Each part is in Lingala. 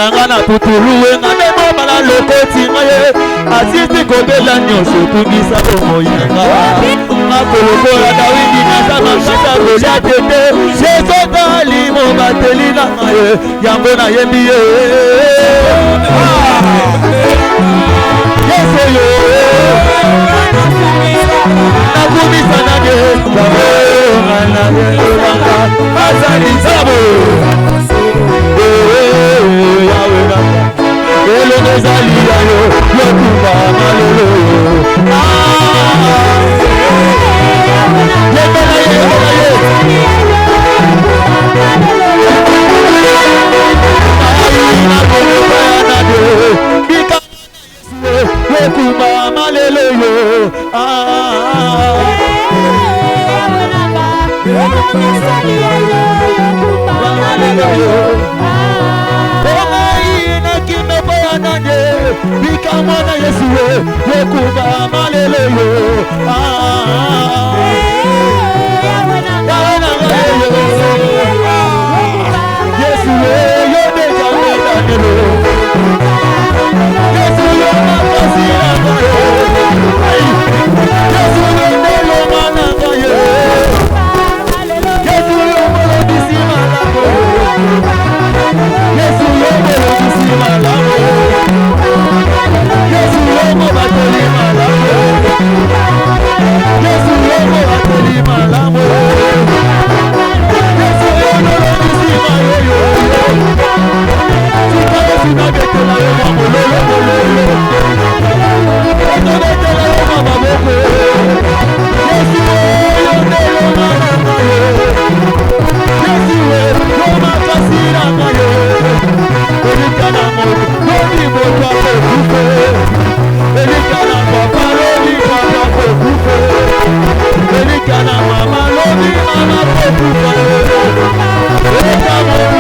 langa na putulu nga demo bala lokoti ngaye asisi kobela nyonso tungisa omoyanga makolokola Dawidi na sama kata Goliatete Jezota limo bateli na ngaye yango na yembi ye Yeso yo nakumisa nage azali zabo Ele nezali yayo yokuba malolo yebela yokuba malolo Bikamana Yesu yokuba malelo Yesu yode jamela Yesu yona kasira Yesu yonelo mananga Yesu yomolo disimala Yesu yomolo disimala Yesu yomo bateli malamu Yesu yomo bateli malamu Yesu yomo disima yo Sika Yesu na betela yo mololo mololo Yesu betela yo maboko Yesu yomo malama yo Yesu yomo kasira yo Elikana mo Noni moto akufe Elikana papa lobi papa akufe Elikana mama lobi mama akufe Elikana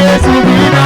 Yesu bina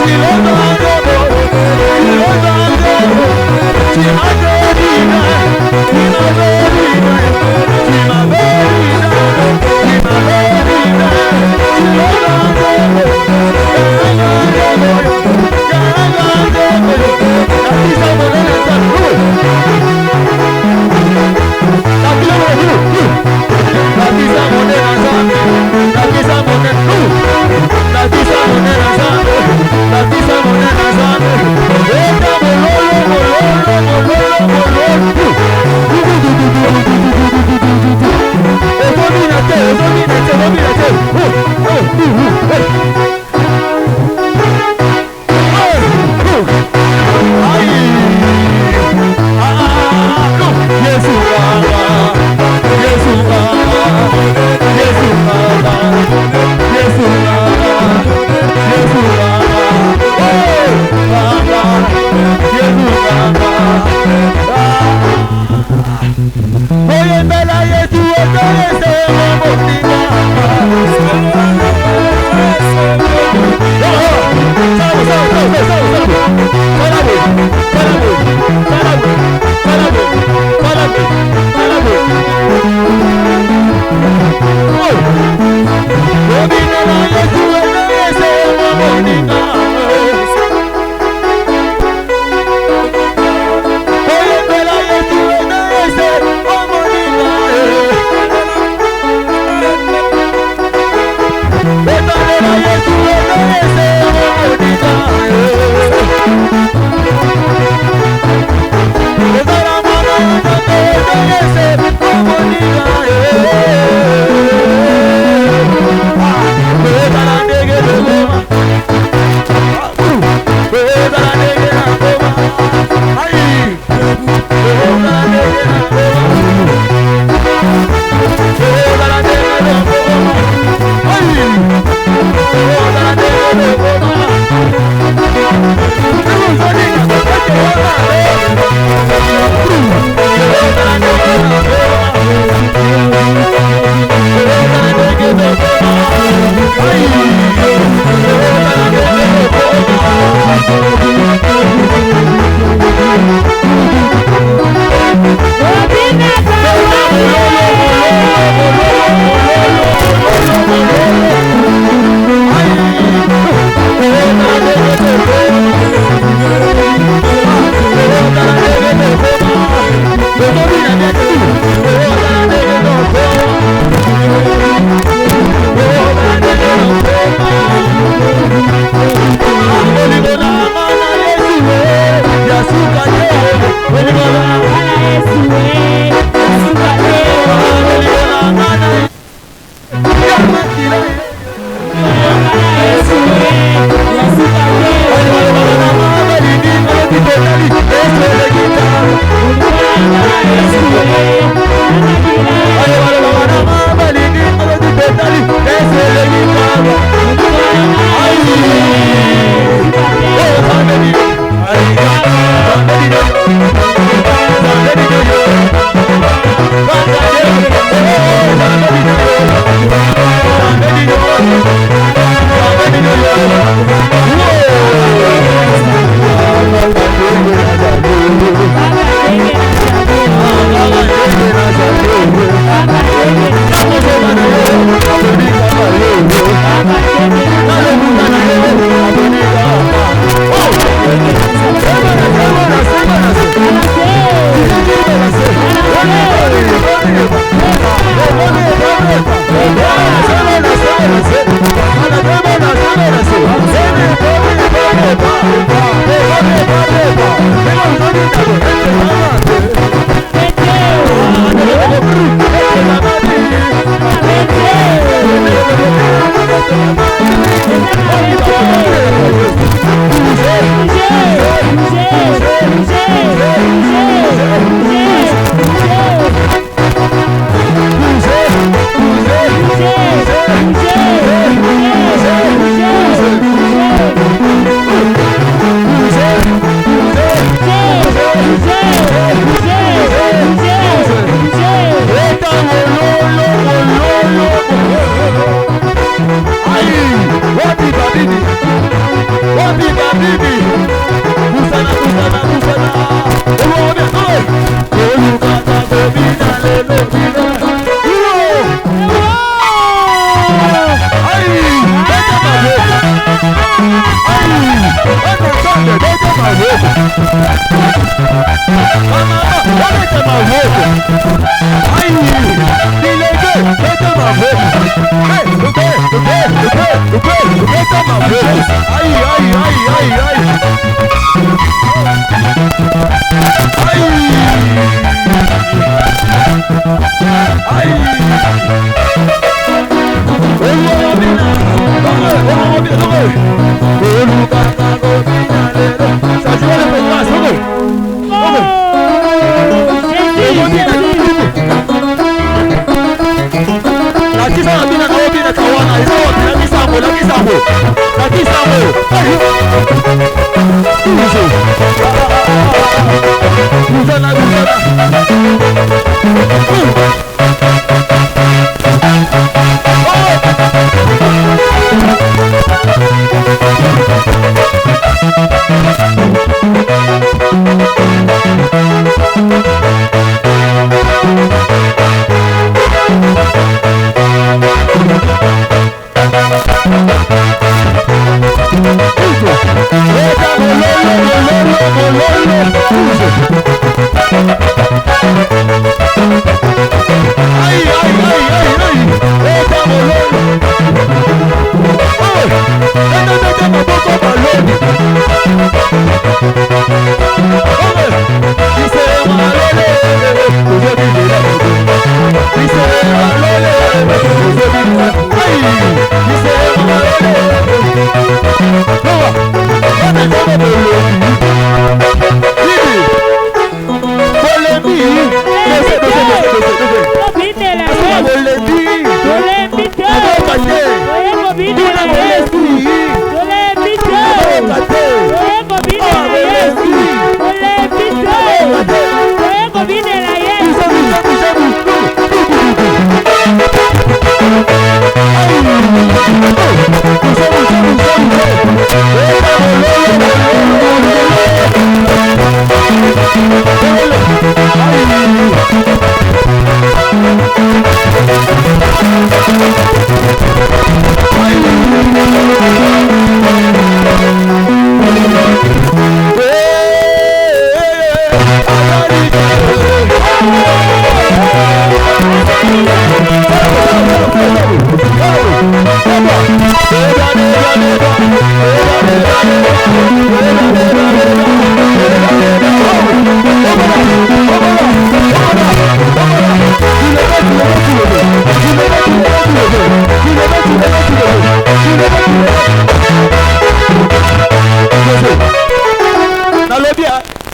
Si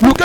Luka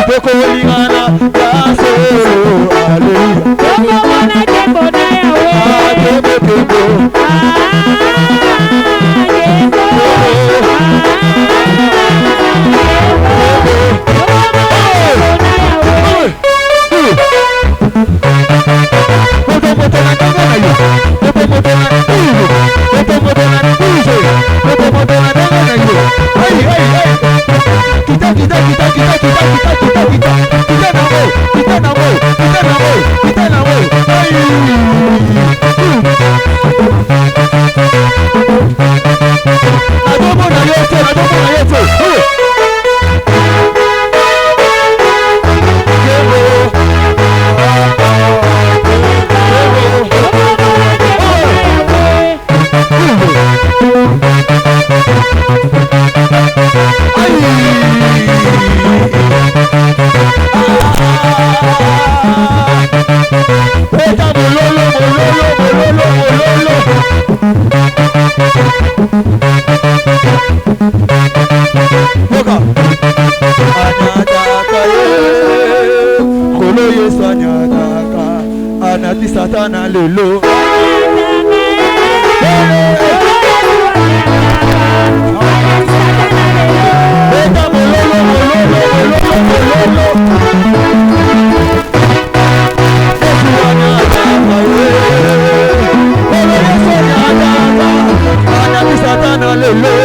tokolingana kasolo haleluya kembo Satana lelo Satana lelo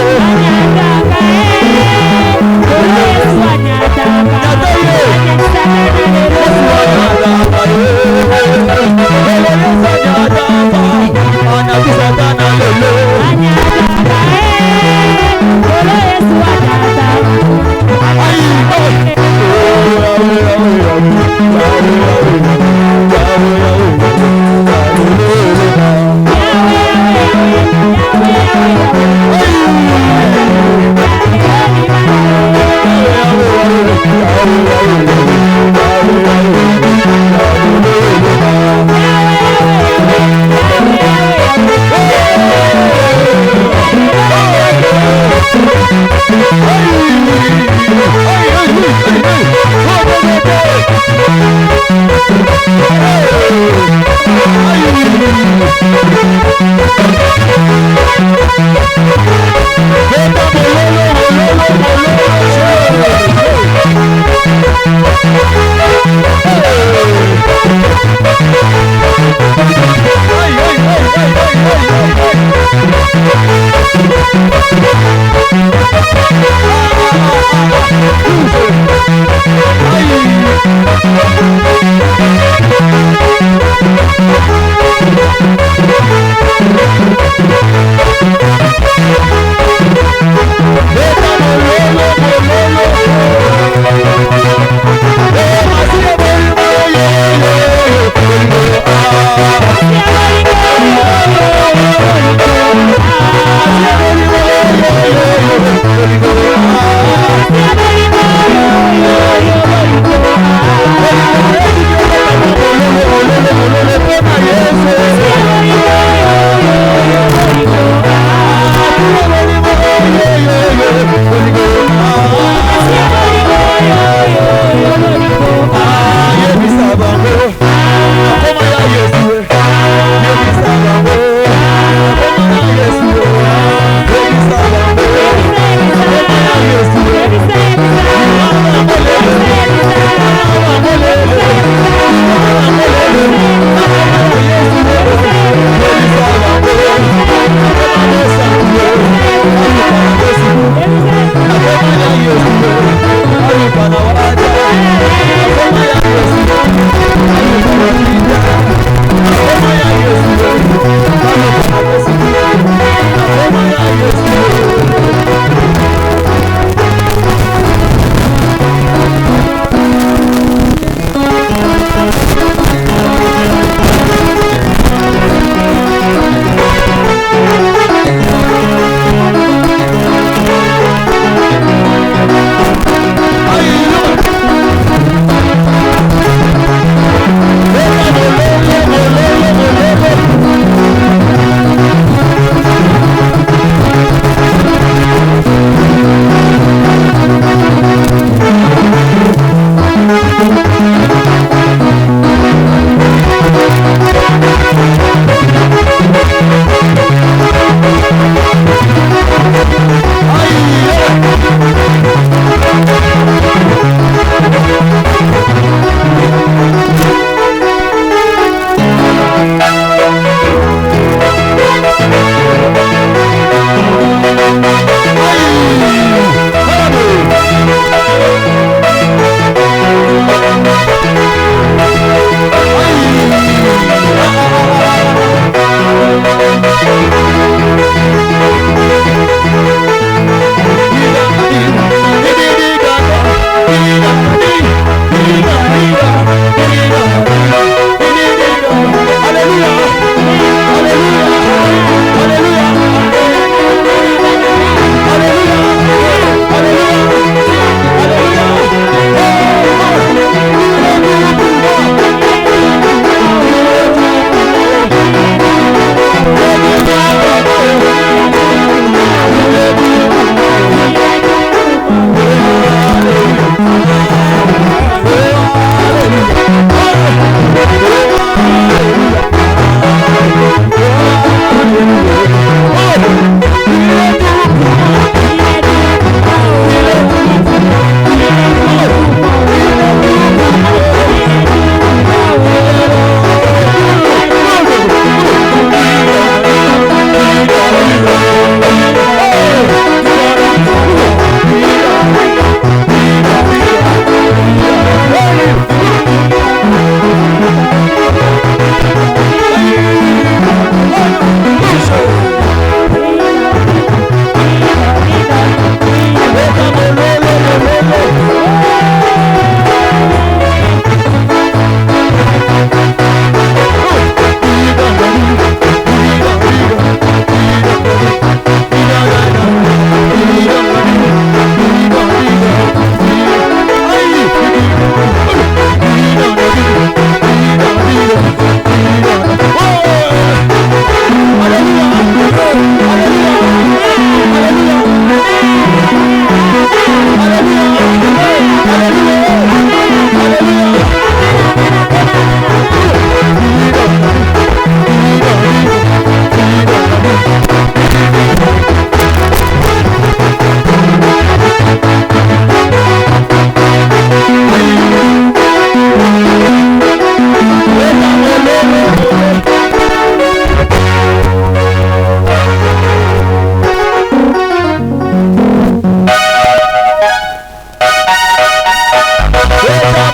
Yes.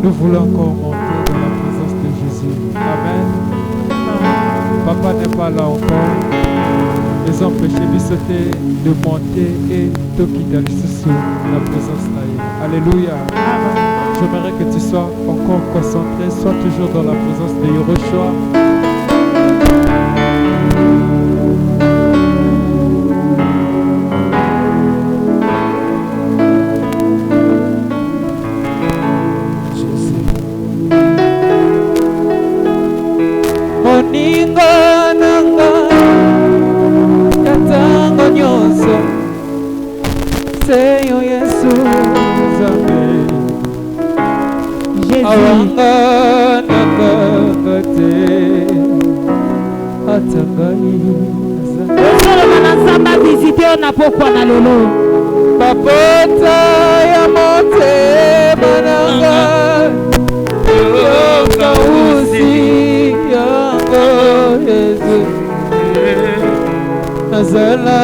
Nous voulons encore monter dans la présence de Jésus. Amen. Papa n'est pas là encore. Les empêchés de sauter, de monter et de quitter sous la présence d'Aïe. Alléluia. J'aimerais que tu sois encore concentré, sois toujours dans la présence de Yehoshua. Pokwa na lolo papota ya mote mananga yoka usi yango Yesu nazala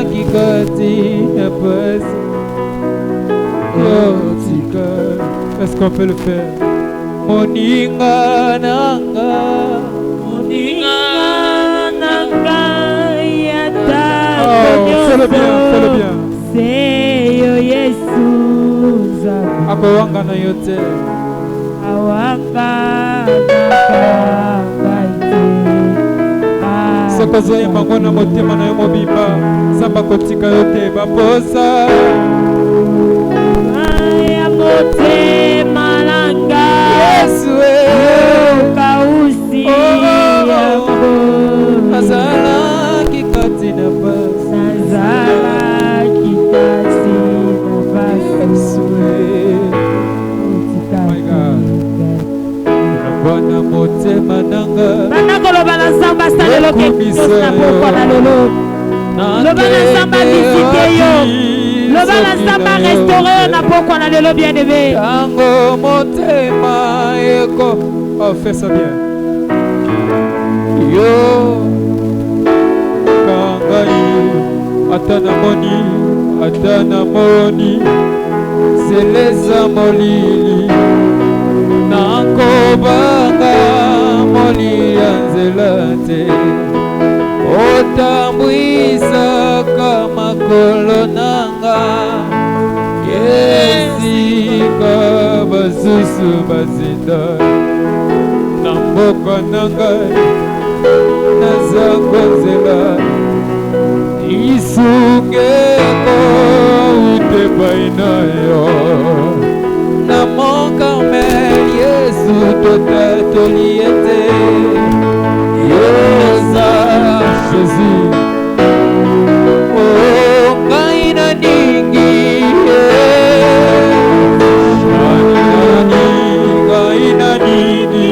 kikati ya pasi yotika. Est-ce qu'on peut le faire? Moninga nanga yata. Fais-le bien, fais-le bien. Seyo Yesu zabu akowanga na yote awanga nakabaite sokozo yembango na motema na yo mobimba samba kotika yote baposa ya motema nanga Yesu kausi yako nazala kikati na pasi nazala kitasi na pasi. My God. Bwana motema nanga banakoloba na nzambe asaleloko ekitosi na pokwa na lolo loba na nzambe avisite yo loba na nzambe arestore yo na pokwa na lelo bien aimé tango motema eko. Oh, fais ça bien. Yo kangai atana moni seleza molili nakobanga molili nzela te otambwisaka makolo nanga esika basusu bazinda na mboka nanga naza konzela isungeko utepai na yo na mon Carmel Yesu totatoli ete yoza Jésus oh ngai na ningi ngai na nini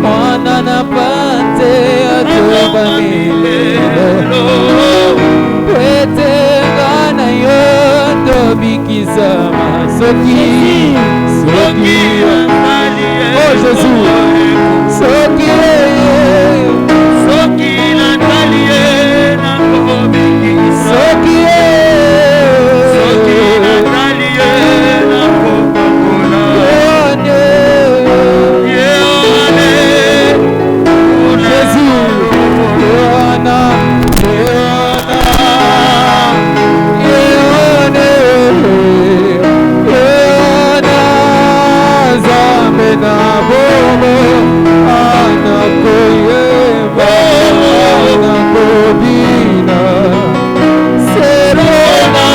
mwana na pate atobanilelo kwetenga na yo tobikisa masoki soki oh Jésus soki soki natali na kobikisa soki natali na kokakola Jésus na bomo anakoyeba anakobina serona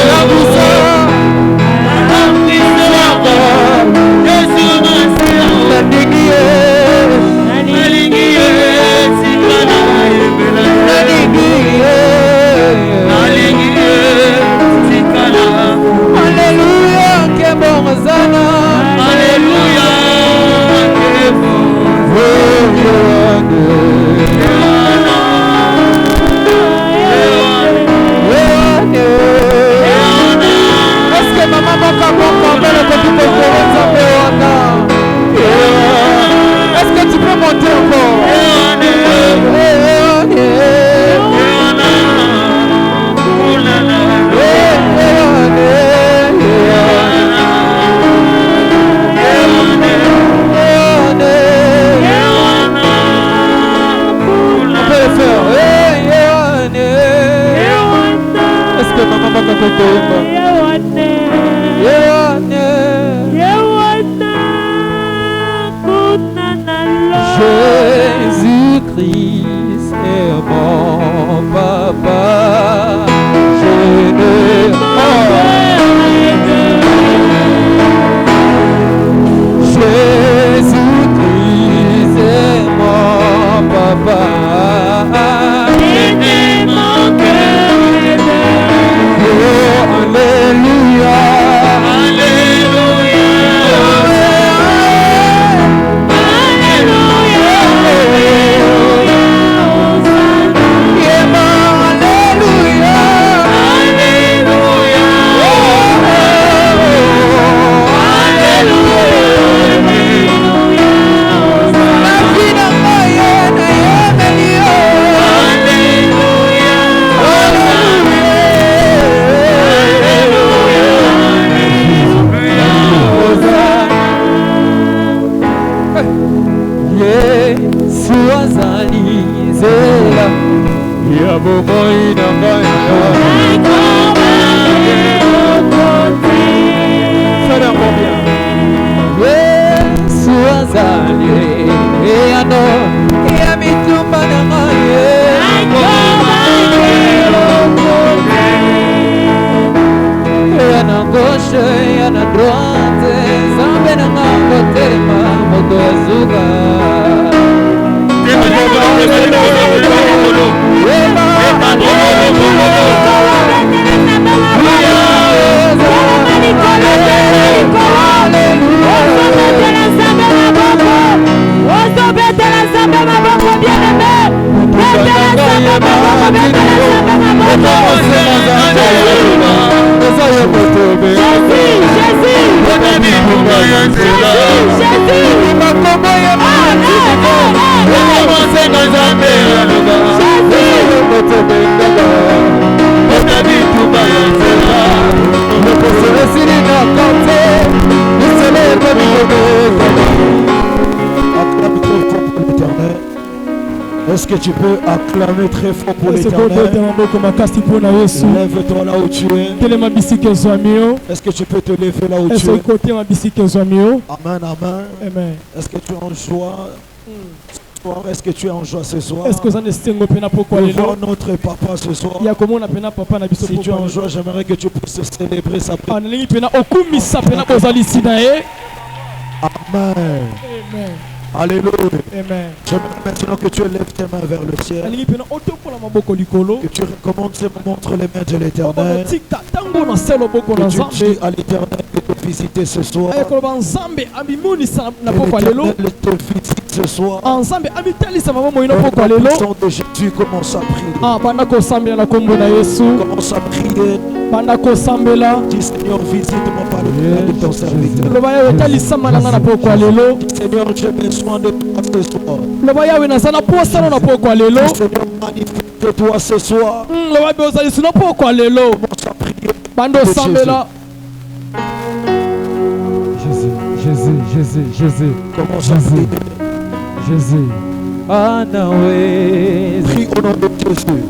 labusa ambisaga Yesu Masiya nalingiye sikana yebela nalingiye sikana Alléluia Kebongzana Alléluia Est-ce que maman va comprendre le petit peu est-ce que tu peux monter encore Est-ce que maman va comprendre Jésus-Christ est mon papa. Je ne Jésus-Christ est mon papa. Mon cœur oh, Alléluia. Est-ce que tu peux acclamer très fort pour l'Éternel? Lève-toi là où tu es. Est-ce que tu peux te lever là où tu es? Amen, amen. Est-ce que tu es en joie? Est-ce que tu es en joie ce soir? Devant notre papa ce soir. Si tu es en joie, j'aimerais que tu puisses célébrer sa prière. Amen. Alléluia. Amen. J'aimerais maintenant que tu élèves tes mains vers le ciel. Que tu recommandes ces moments entre les mains de l'Éternel. Que tu dis à l'Éternel de te visiter ce soir. L'Éternel te visite ce soir. Au nom de Jésus, commence à prier. Commence à prier. Dis Seigneur, visite-moi par le biais de ton serviteur. Seigneur, j'ai besoin de toi ce soir. Seigneur, manifeste-toi ce soir. Commence à prier. Jésus. Commence à prier. Jésus. Prie au nom de Jésus.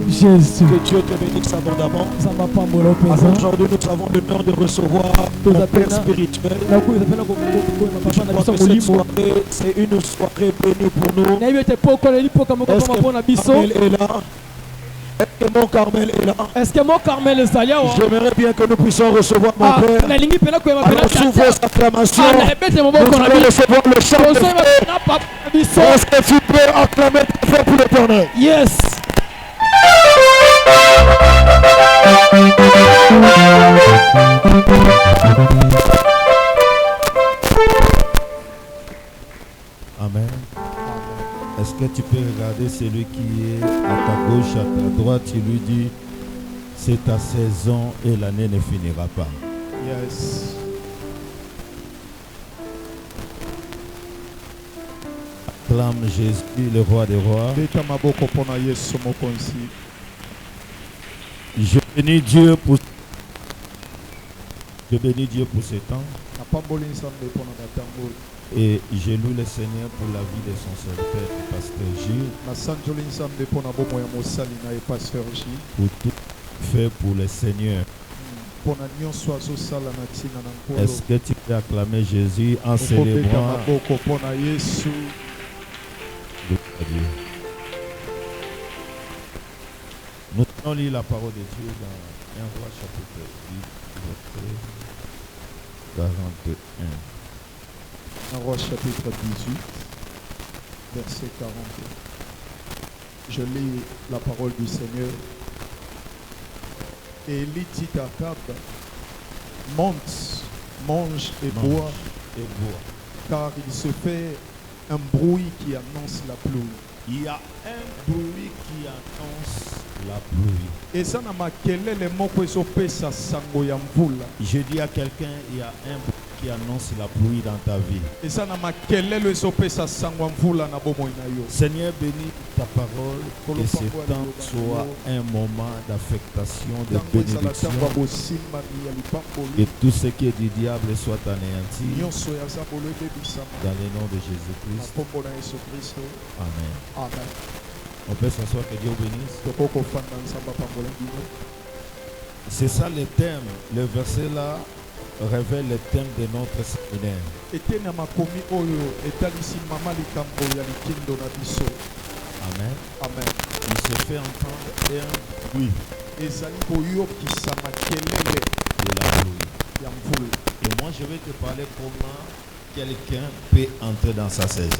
Jésus. Que Dieu te bénisse abondamment. Alors aujourd'hui, nous avons l'honneur de recevoir mon Père spirituel. Je crois que cette soirée, c'est une soirée bénie pour nous. Est-ce que Carmel est là? Est-ce que mon Carmel est là? J'aimerais bien que nous puissions recevoir mon Père. Alors sous vos acclamations, nous allons recevoir le chant de Frère. Est-ce que tu peux acclamer ton Frère pour l'Éternel? Yes. Amen. Est-ce que tu peux regarder celui qui est à ta gauche, à ta droite, tu lui dis, c'est ta saison et l'année ne finira pas. Yes. Acclame Jésus, le roi des rois. Je bénis Dieu pour ce temps. Et je loue le Seigneur pour la vie de son serviteur, pasteur Gilles. Pour tout fait pour le Seigneur. Est-ce que tu peux acclamer Jésus en célébrant? Nous allons lire la parole de Dieu dans 1 Roi chapitre 8, verset 41. 1 Roi chapitre 18, verset 41. Je lis la parole du Seigneur. Et Élie dit à Akab, monte, mange et bois, car il se fait un bruit qui annonce la pluie. Il y a un bruit qui annonce la pluie. Et ça n'a pas quel est le mot que ça sango ya mvula. Je dis à quelqu'un, il y a un bruit qui annonce la pluie dans ta vie. Et ça n'a pas quel est le sope ça sango mvula na bomo inayo. Seigneur, bénis ta parole, que ce temps soit un moment d'affectation, de bénédiction, et tout ce qui est du diable soit anéanti dans le nom de Jésus-Christ. Amen. Amen. On peut s'asseoir, que Dieu bénisse. C'est ça le thème. Le verset là révèle le thème de notre séminaire. Amen. Amen. Il se fait entendre un bruit de la pluie. Et moi je vais te parler comment quelqu'un peut entrer dans sa saison.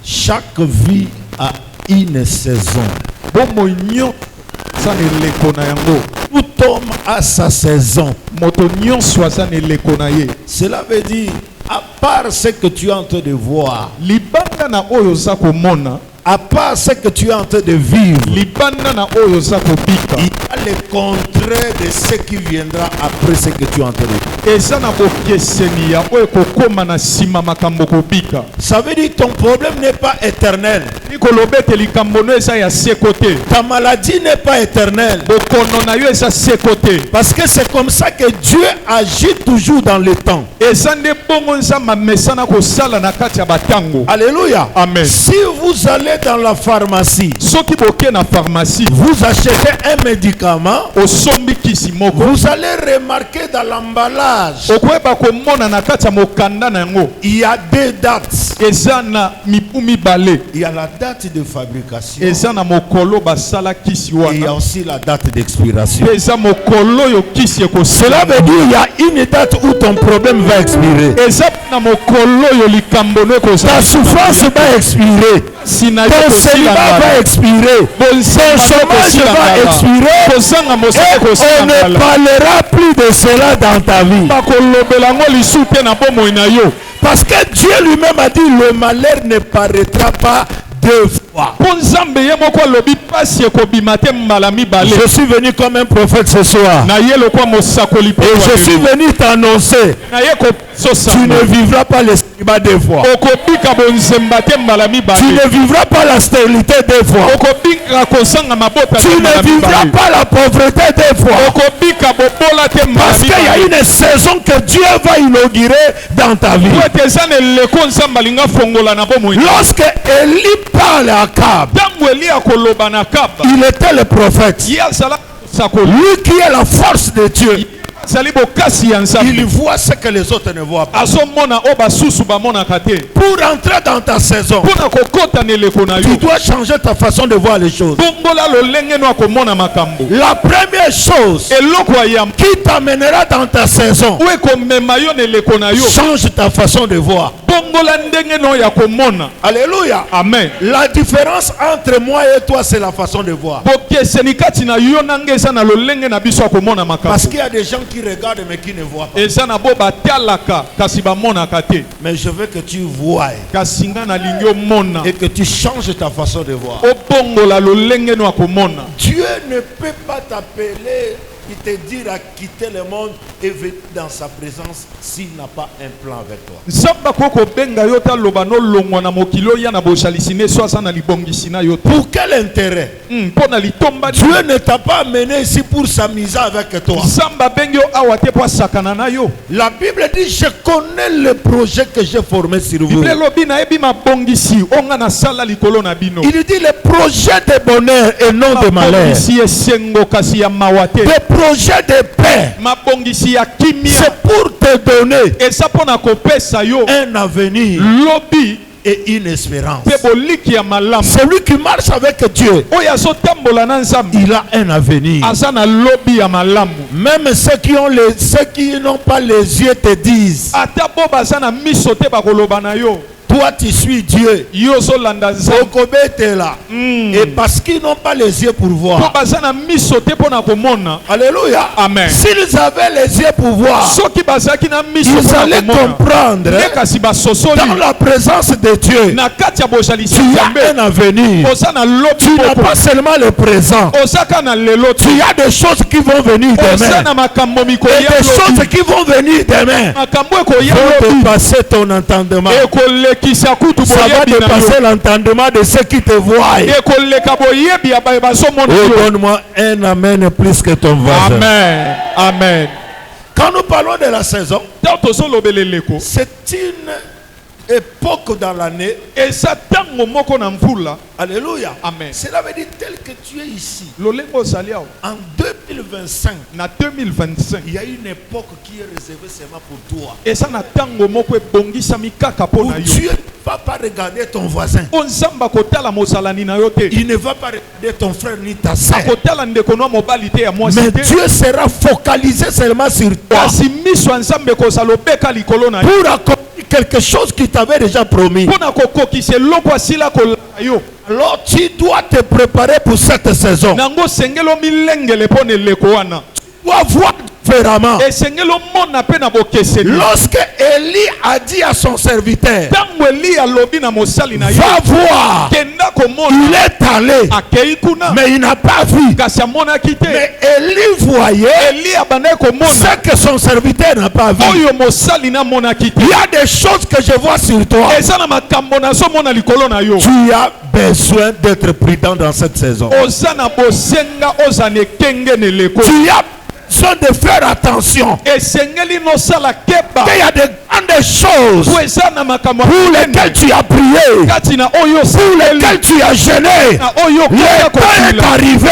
Chaque vie a une saison. Tout homme a sa saison. Cela veut dire, à part ce que tu es en train de voir, à part ce que tu es en train de vivre, il y a le contraire de ce qui viendra après ce que tu as entendu. Ça veut dire que ton problème n'est pas éternel. Ta maladie n'est pas éternelle. Parce que c'est comme ça que Dieu agit toujours dans le temps. Alléluia. Amen. Si vous allez dans la pharmacie, vous achetez un médicament, vous allez remarquer dans l'emballage, il y a deux dates. Il y a la date de fabrication et il y a aussi la date d'expiration. Cela veut dire qu'il y a une date où ton problème va expirer. Ta souffrance va expirer. Ton célibat va expirer. Ton chômage va expirer. Et on ne parlera plus de cela dans ta vie. Parce que Dieu lui-même a dit le malheur ne paraîtra pas deux fois. Je suis venu comme un prophète ce soir. Et je suis venu t'annoncer. Tu ne vivras pas le célibat deux fois. Tu ne vivras pas la stérilité deux fois. Tu ne vivras pas la pauvreté deux fois. Parce qu'il y a une saison que Dieu va inaugurer dans ta vie. Lorsque Élie parle à Akab, il était le prophète. Lui qui est la force de Dieu. Il voit ce que les autres ne voient pas. Pour entrer dans ta saison, tu dois changer ta façon de voir les choses. La première chose qui t'amènera dans ta saison, change ta façon de voir. Alléluia. Amen. La différence entre moi et toi, c'est la façon de voir. Parce qu'il y a des gens qui regardent mais qui ne voient pas. Mais je veux que tu voies et que tu changes ta façon de voir. Dieu ne peut pas t'appeler et te dire à quitter le monde et venir dans sa présence s'il n'a pas un plan avec toi. Pour quel intérêt? Dieu ne t'a pas amené ici pour s'amuser avec toi. La Bible dit: je connais le projet que j'ai formé sur vous. Il dit le projet de bonheur et non de malheur. Le projet de paix, c'est pour te donner un avenir et une espérance. Celui qui marche avec Dieu, il a un avenir. Même ceux qui n'ont pas les yeux te disent: toi tu suis Dieu. Et parce qu'ils n'ont pas les yeux pour voir. Alléluia. Amen. S'ils avaient les yeux pour voir, ils allaient comprendre dans la présence de Dieu, tu as un avenir. Tu n'as pas seulement le présent. Tu as des choses qui vont venir demain. Et des choses qui vont venir demain vont dépasser ton entendement. Ça va dépasser l'entendement de ceux qui te voient. Oh, donne-moi un amen plus que ton voisin. Amen. Amen. Quand nous parlons de la saison, c'est une époque dans l'année. Alléluia. Amen. Cela veut dire tel que tu es ici. En 2025, il y a une époque qui est réservée seulement pour toi. Où Dieu ne va pas regarder ton voisin. Il ne va pas regarder ton frère ni ta soeur. Mais Dieu sera focalisé seulement sur toi. Pour accomplir quelque chose qu'il t'avait déjà promis. Alors tu dois te préparer pour cette saison. Tu dois voir différemment. Lorsque Élie a dit à son serviteur, va voir, il est allé, mais il n'a pas vu. Mais Élie voyait ce que son serviteur n'a pas vu. Il y a des choses que je vois sur toi. Tu as besoin d'être prudent dans cette saison. Tu as besoin de faire attention. Il y a des grandes choses pour lesquelles tu as prié, pour lesquelles tu as gêné. Le temps est arrivé.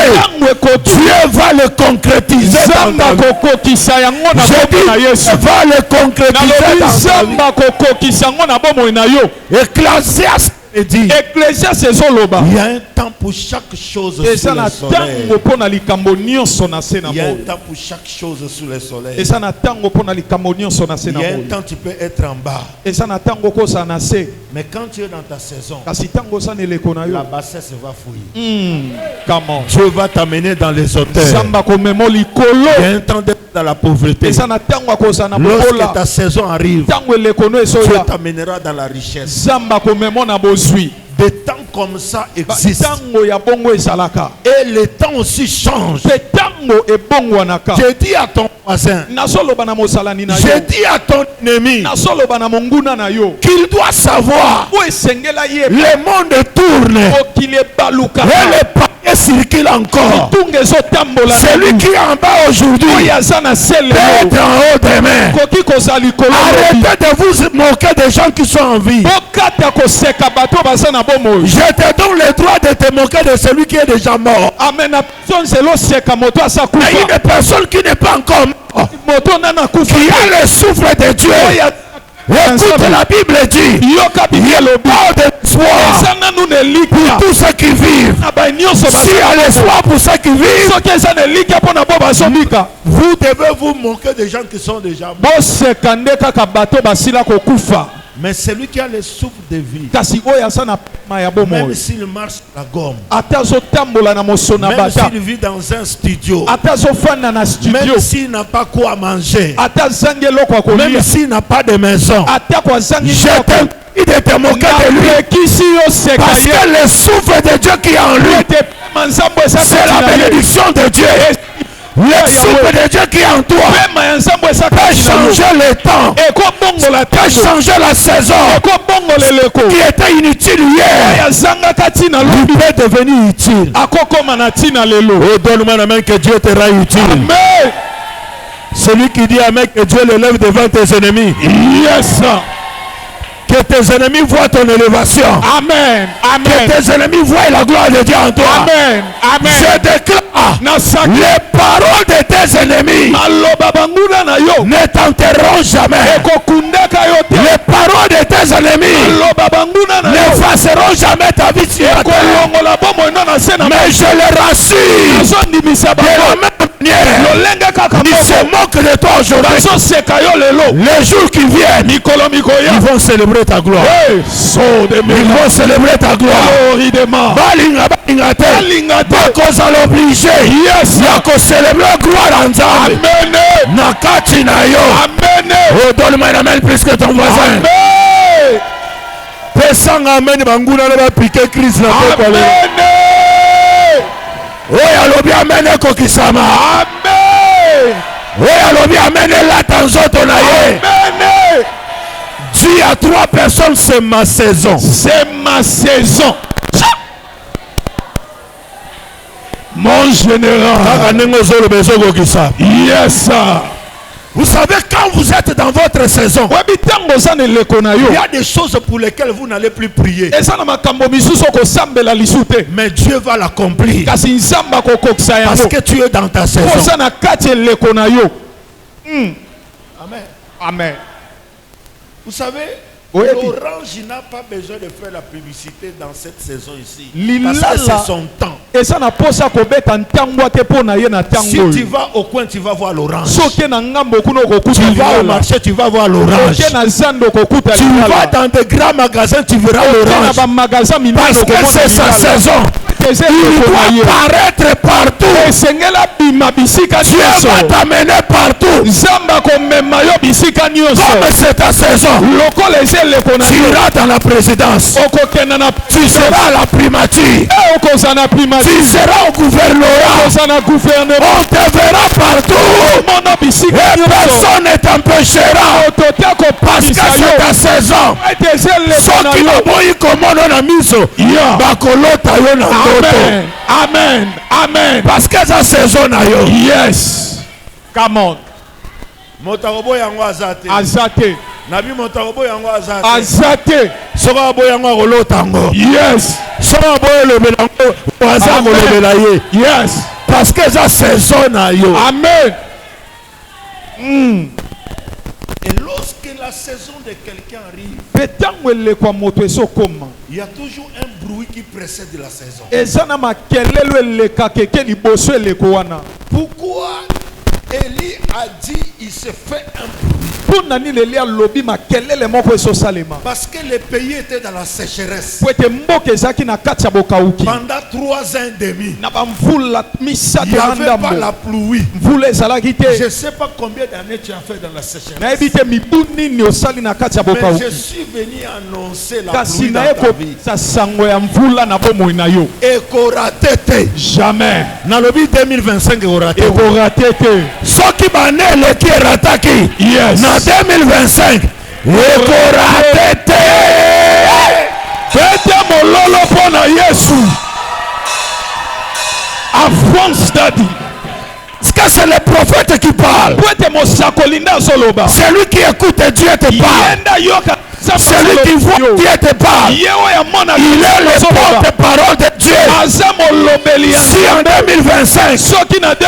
Dieu va le concrétiser dans ta vie. Je dis, Dieu va le concrétiser dans ta vie. Ecclésiaste dit, il y a un temps pour chaque chose sous le soleil. Il y a un temps pour chaque chose sous le soleil. Il y a un temps tu peux être en bas. Mais quand tu es dans ta saison, la bassesse va fouiller. Dieu va t'amener dans les hauteurs. Il y a un temps d'être dans la pauvreté. Lorsque ta saison arrive, Dieu t'amènera dans la richesse. Des temps comme ça existent. Et les temps aussi changent. J'ai dit à ton voisin, j'ai dit à ton ennemi qu'il doit savoir le monde tourne et les papiers circulent encore. Celui qui est en bas aujourd'hui peut être en haut demain. Arrêtez de vous moquer des gens qui sont en vie. Je te donne le droit de te moquer de celui qui est déjà mort. Mais une personne qui n'est pas encore mort, qui a le souffle de Dieu, écoute, la Bible dit, il y a pas d'espoir pour tous ceux qui vivent. S'il y a l'espoir pour ceux qui vivent, vous devez vous moquer des gens qui sont déjà morts. Mais celui qui a le souffle de vie, même s'il marche la gomme, même s'il vit dans un studio, même s'il n'a pas quoi manger, même s'il n'a pas de maison, je t'invite de te moquer de lui, parce que le souffle de Dieu qui est en lui, c'est la bénédiction de Dieu. Le souffle de Dieu qui est en toi peut changer le temps, peut changer la saison qui était inutile hier. Il peut devenir utile. Oh, donne-moi la main que Dieu te rend utile. Amen. Celui qui dit Amen, que Dieu l'élève devant tes ennemis. Yes. Que tes ennemis voient ton élévation. Amen. Amen. Que tes ennemis voient la gloire de Dieu en toi. Amen. Amen. Je déclare, les paroles de tes ennemis ne t'enterront jamais. Les paroles de tes ennemis n'effaceront jamais ta vie sur la terre. Mais je les rassure de la même manière. Ils se moquent de toi aujourd'hui. Les jours qui viennent, ils vont célébrer ta gloire. Ils vont célébrer ta gloire. Parce à l'obligé. Yes. Yako célébrer gloire en Nzambe. Amen. Nakati na yo. Amen. Oh, donne-moi une amen plus que ton voisin. Amen. Pesanga amen banguna na ba piquer Christ na ko. Amen. Oh, yalobi amen ko kisama. Amen. Oh, yalobi amen la tanzoto na ye. Amen. Dis à 3 personnes, c'est ma saison. C'est ma saison. Mon général. Yes. Vous savez, quand vous êtes dans votre saison, il y a des choses pour lesquelles vous n'allez plus prier. Mais Dieu va l'accomplir. Parce que tu es dans ta saison. Amen. Amen. Vous savez, l'orange n'a pas besoin de faire la publicité dans cette saison ici. Parce que c'est son temps. Si tu vas au coin, tu vas voir l'orange. Tu vas au marché, tu vas voir l'orange. Tu vas dans des grands magasins, tu verras l'orange. Parce que c'est sa saison. Il doit paraître partout. Dieu va t'amener partout. Comme c'est ta saison. Tu iras dans la présidence. Tu seras à la primature. Tu seras au gouvernorat. On te verra partout. Et personne ne t'empêchera. Parce que c'est ta saison. Ceux qui n'ont pas eu comme on a mis ça. Amen. Amen. Parce que c'est sa saison. Yes. Come on. Azate. Nabi motarobo yango azate. Azate. Soka bo yango rolotango. Yes. Soka bo le belango wazango le belaye. Yes. Parce que ça saison na yo. Amen. Et lorsque la saison de quelqu'un arrive, il y a toujours un bruit qui précède la saison. Pourquoi Élie a dit il se fait un bruit? Parce que le pays était dans la sécheresse. Pendant 3 ans et demi, il n'y avait pas la pluie. Je ne sais pas combien d'années tu as fait dans la sécheresse. Mais je suis venu annoncer la pluie dans ta vie. Et qu'on raté. Jamais. Dans le 2025, on raté. Ce qui m'a né, le qui est raté. Yes. En 2025, faites mon lolo pour Yesu. Avance daddy. C'est le prophète qui parle. C'est lui qui écoute Dieu te parle. C'est lui qui voit Dieu te parle. Il est le porte-parole de Dieu. Si en 2025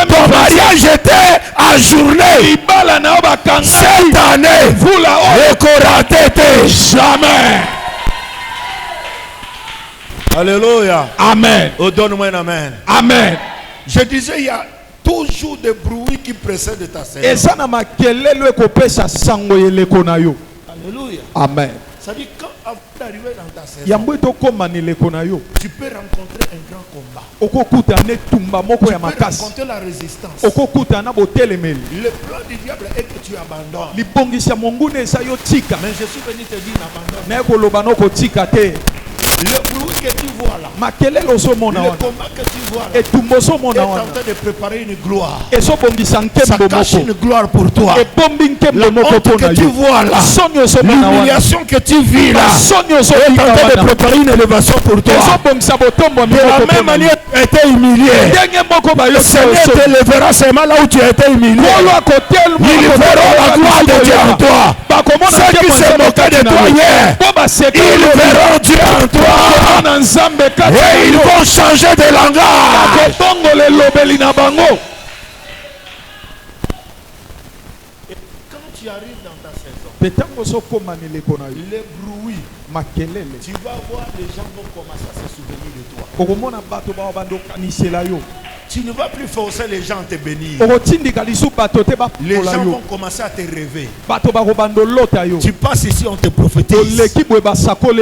ton mariage était ajourné, cette année jamais. Alléluia. Amen. Oh, donne-moi un amen. Amen. Je disais, il y a toujours des bruits qui précèdent ta saison. Alléluia. Amen. Ça dit quand avant d'arriver dans ta saison, tu peux rencontrer un grand combat. Tu peux rencontrer la résistance. Le plan du diable est que tu abandonnes. Mais je suis venu te dire n'abandonne. Le bruit que tu vois là, le combat que tu vois là, est en train de préparer une gloire. Ça cache une gloire pour toi. La honte que tu vois là, l'humiliation que tu vis là, est en train de préparer une élévation pour toi. De la même manière que tu as été humilié, le Seigneur te lèvera seulement là où tu as été humilié. Ils verront la gloire de Dieu en toi. Ceux qui se moquaient de toi hier, ils verront Dieu en toi. Et ils vont changer de langage. Et quand tu arrives dans ta saison, les bruits, tu vas voir les gens vont commencer à se souvenir de toi. Tu ne vas plus forcer les gens à te bénir. Les gens vont commencer à te rêver. Tu passes ici, on te prophétise.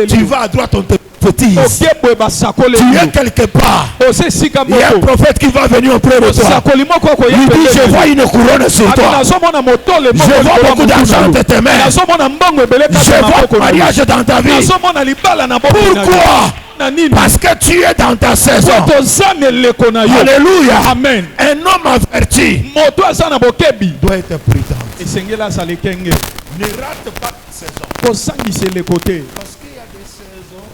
Tu vas à droite, on te prophétise. Tu es quelque part. Il y a un prophète qui va venir auprès de toi. Il dit, je vois une couronne sur toi. Je vois beaucoup d'argent dans tes mains. Je vois un mariage dans ta vie. Pourquoi? Parce que tu es dans ta saison. Alléluia. Amen. Un homme averti doit être prudent. Ne rate pas ta saison. Parce qu'il y a des saisons.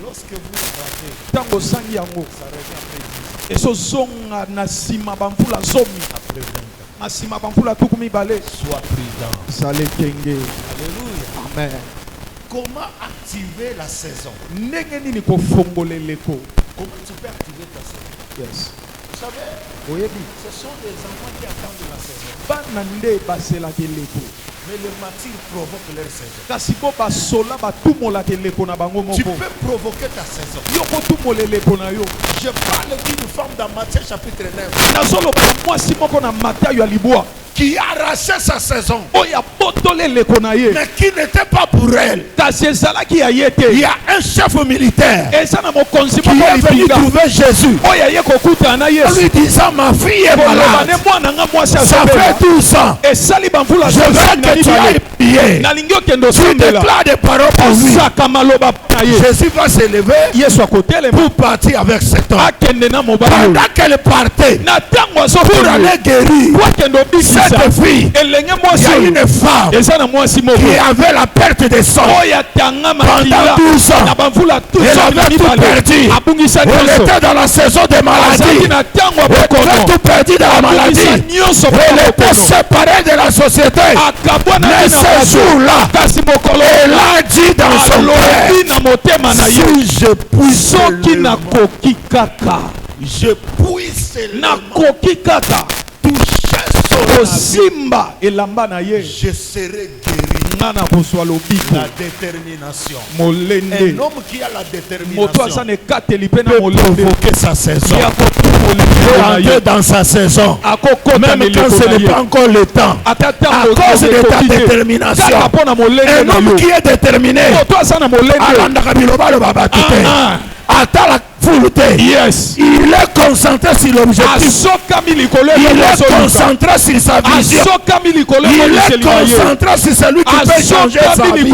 Lorsque vous ratez, ça revient après 20 ans. Sois prudent. Alléluia. Amen. Comment activer la saison? Comment tu peux activer ta saison? Yes. Vous savez, ce sont des enfants qui attendent la saison. Mais le martyr provoque leur saison. Tu peux provoquer ta saison. Je parle d'une femme dans Matthieu chapitre 9 qui qui arrachait sa saison, mais qui n'était pas pour elle. Il y a un chef militaire qui est venu trouver Jésus en lui disant: ma fille est malade, ça fait 12 ans, je veux que tu ailles prier, tu déclares des paroles pour lui. Jésus va s'élever pour partir avec cet homme. Pendant qu'elle partait pour aller guérir cette fille, il y a une femme qui avait la perte de sang pendant 12 ans. Elle avait tout perdu. Elle était dans la saison des maladies. Elle avait tout perdu dans la maladie. Elle était séparée de la société. Mais ce jour-là, elle a dit dans son cœur: si je puisse Simba et Lambanaye, je serai guéri. La détermination. Un homme qui a la détermination peut provoquer sa saison. Il peut entrer dans sa saison. Même quand ce n'est pas encore le temps. À cause de ta détermination. Un homme qui est déterminé. Yes. Il est concentré sur l'objectif. Il est concentré sur sa vision. Il est concentré sur celui qui peut changer sa vie.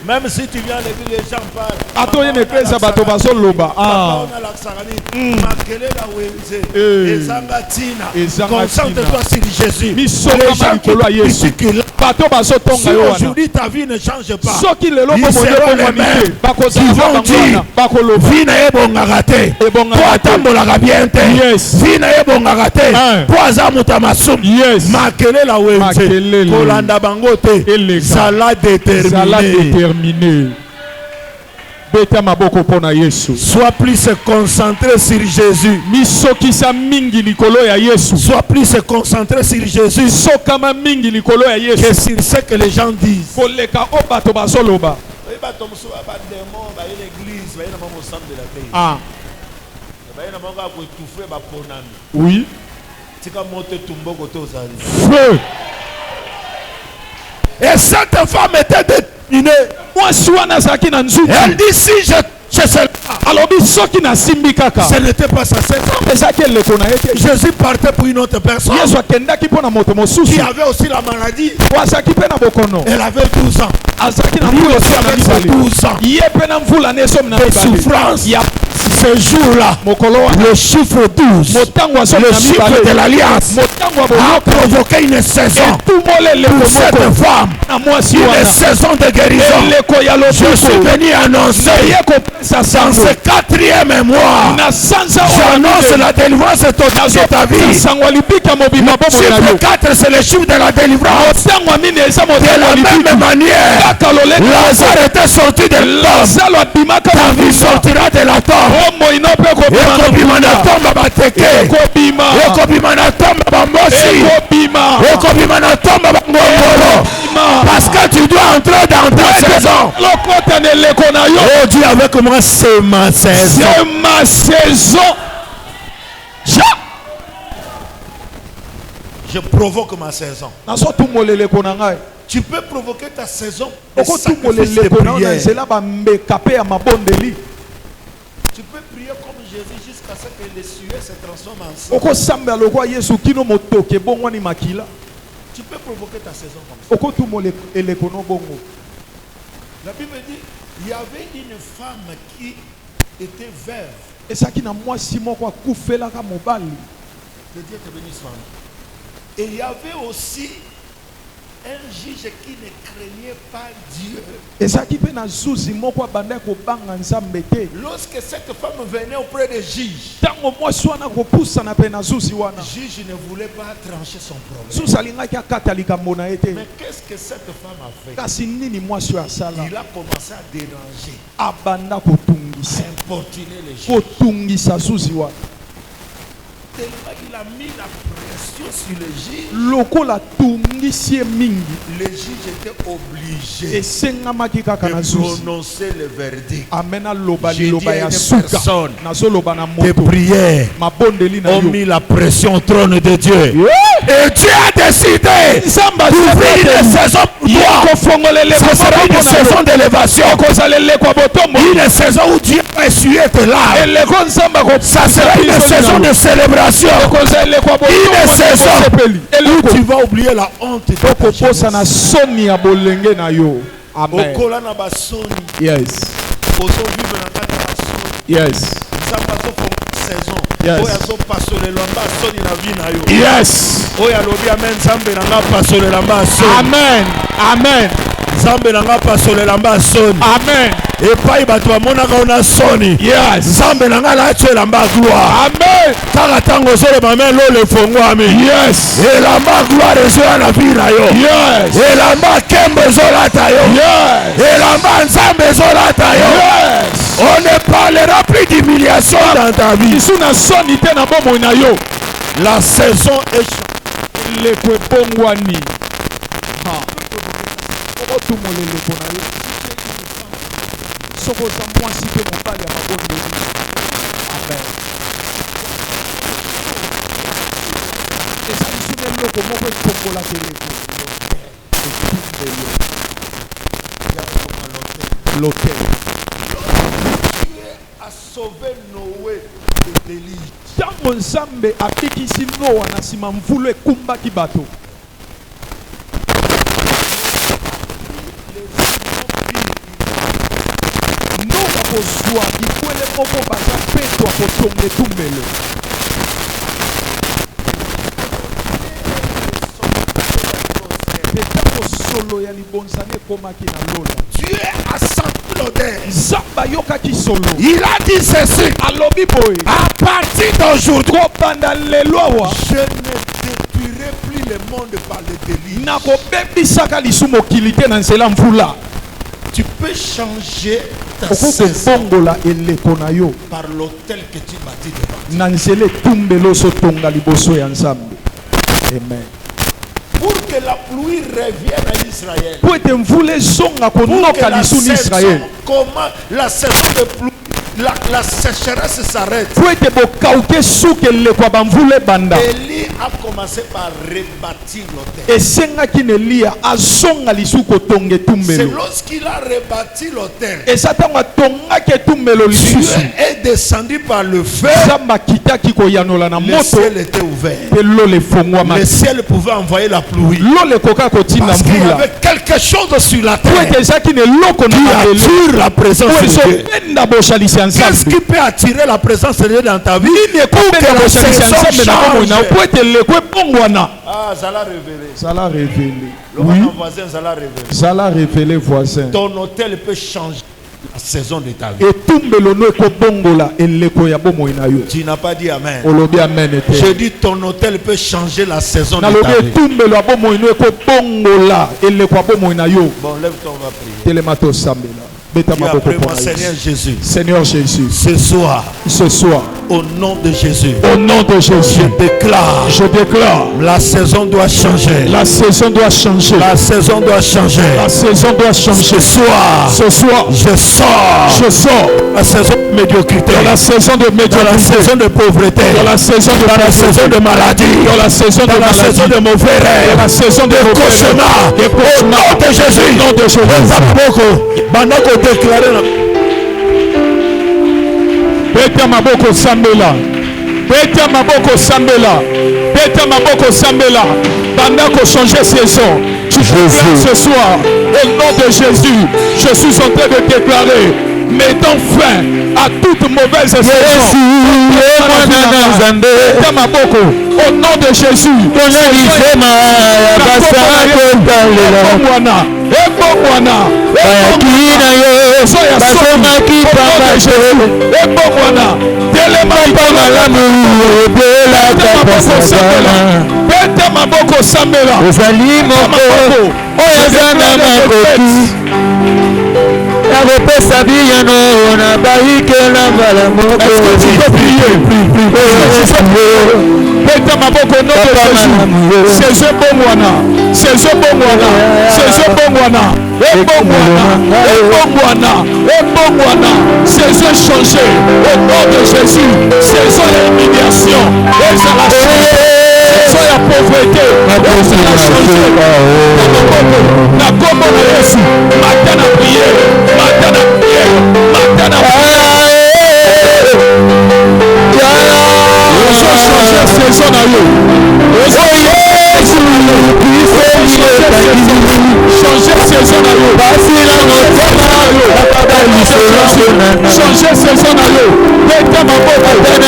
Même si tu viens à l'église, les gens parlent. Concentre-toi sur Jésus. Les gens si aujourd'hui ta vie ne change pas, ils seront les mêmes qui vont dire: vie na ebongaka te po atambolaka bien te, vie na ebongaka te po aza moto ya masumu. Makelela wenze kolanda bango te, zala déterminé. Sois plus concentré sur Jésus. Sois plus concentré sur Jésus que sur ce que les gens disent. Oui. Feu. Et cette femme était déterminée. Elle dit: si je sais. Alors, ce n'était pas sa saison. Jésus partait pour une autre personne qui avait aussi la maladie. Elle avait 12 ans. Lui aussi avait 12 ans. De souffrance. Ce jour-là, le chiffre 12, le chiffre de l'alliance, a provoqué une saison pour cette femme. Une saison de guérison. Je suis venu annoncer dans ce 4e mois, j'annonce la délivrance totale de ta vie. Le chiffre 4, c'est le chiffre de la délivrance. De la même manière, Lazare était sorti de l'homme. Ta vie sortira de la tombe. Ekobima na tomba bateke. Ekobima na tomba bambosi. Ekobima na tomba bangongolo. Parce que tu dois entrer dans ta saison. Oh, dis avec moi: c'est ma saison. C'est ma saison. Je provoque ma saison. Tu peux provoquer ta saison. Tu peux prier comme Jésus jusqu'à ce que le sueur se transforme en sang. Tu peux provoquer ta saison comme ça. La Bible dit: il y avait une femme qui était veuve. Et ça qui n'a moi si moi quoi couper là comme mobile. Que Dieu te bénisse, femme. Et il y avait aussi un juge qui ne craignait pas Dieu. Et ça qui peut na zuzi moi quoi banda ko banga nzambe te. Lorsque cette femme venait auprès des juges, tango moi swana ko poussa na pe na zuzi wana. Juge ne voulait pas trancher son problème. Zuzi alinga ki akata likambo na ete. Mais qu'est-ce que cette femme a fait? Kasi nini moi sur asala. Il a commencé à déranger. Abanda ko tungisa. Importuner les juges. Ko tungisa zuzi wana. Tellement il a mis la pression sur le juge. Loko la tungi les juges étaient obligés de prononcer le verdict. J'ai dit à une personne de prière ont mis la pression au trône de Dieu. Et Dieu a décidé d'ouvrir une saison pour toi. Ça sera une saison d'élévation. Une saison où Dieu va essuyer tes larmes. Ça sera une saison de célébration. Une saison où tu vas oublier la honte de ta jeunesse. Amen. Yes. Yes. Yes. Amen. Amen. Zambe nanga pasole lamba soni. Amen. Et pai bato amona ka ona soni. Yes. Zambe nanga la tue lamba gloire. Amen. Tala tango sole mame lo le fongwami. Yes. Et lamba gloire ezo na vira yo. Yes. Et lamba kembe zola ta yo. Yes. Et lamba nzambe zola ta yo. Yes. On ne parlera plus d'humiliation dans ta vie. Isuna soni te na bomo na yo. La saison est changée. Le kwebongwani. L'hôtel a sauvé Noé de délit. Tango nzambe apikisi Noa na sima mvulu ekumbaki bato. Noa kozwa likwele moko baza peto akotonga etumbelo. Petango solo ya libonzane ekomaki na lola. Dieu a senti l'odeur. Nzamba yokaki solo. Il a dit ceci. Alobi boy. À partir d'aujourd'hui, je ne détruirai plus le monde par le délit. Tu peux changer ta saison par l'autel que tu bâtis devant. Amen. Pour que la pluie revienne à Israël. Pour que la saison, comment la saison de pluie, la sécheresse s'arrête. Élie a commencé par rebâtir l'autel. C'est lorsqu'il a rebâti l'autel, Dieu est descendu par le feu. Le ciel était ouvert. Le ciel pouvait envoyer la pluie. Parce qu'il y avait quelque chose sur la terre qui attire la présence de Dieu. Qu'est-ce qui peut attirer la présence de Dieu dans ta vie? Pour que la saison change. Ah, ça l'a révélé. Ça l'a révélé. Le voisin, ça l'a révélé. Ça l'a révélé, voisin. Ton hôtel peut changer la saison de ta vie. Tu n'as pas dit amen. J'ai dit ton hôtel peut changer la saison de ta vie. Bon, lève-toi, on va prier. Après moi, Seigneur Jésus. Seigneur Jésus. Ce soir, au nom de Jésus, je déclare, la saison doit changer. La saison doit changer. La saison doit changer. La saison doit changer. Ce soir, je sors. La saison de médiocrité. Dans la saison de médiocrité. Dans la saison de pauvreté. Dans la saison de dans la saison de maladie. Dans la saison de maladie. saison de mauvais rêves. Dans la saison de cauchemar. Au nom de Jésus. Au nom de Jésus. Beta maboko sambela. Beta maboko sambela. Beta maboko sambela. Pendant qu'on change saison. Ce soir, au nom de Jésus, je suis en train de déclarer, mettons fin à toute mauvaise saison. Au nom de Jésus, Est-ce que tu peux prier? Beta maboko au nom de Jésus. Saison Bongwana. Saison Bongwana. Saison Bongwana. Saison changé au nom de Jésus. Saison d'humiliation. Et ça l'a changé. Saison la pauvreté. Et ça l'a changé. Na kombo na Yesu. Matin à prière. Matin à prière. Matin à prière. Saison na yo. Changer saison na yo. Changer saison na yo. Beta maboko na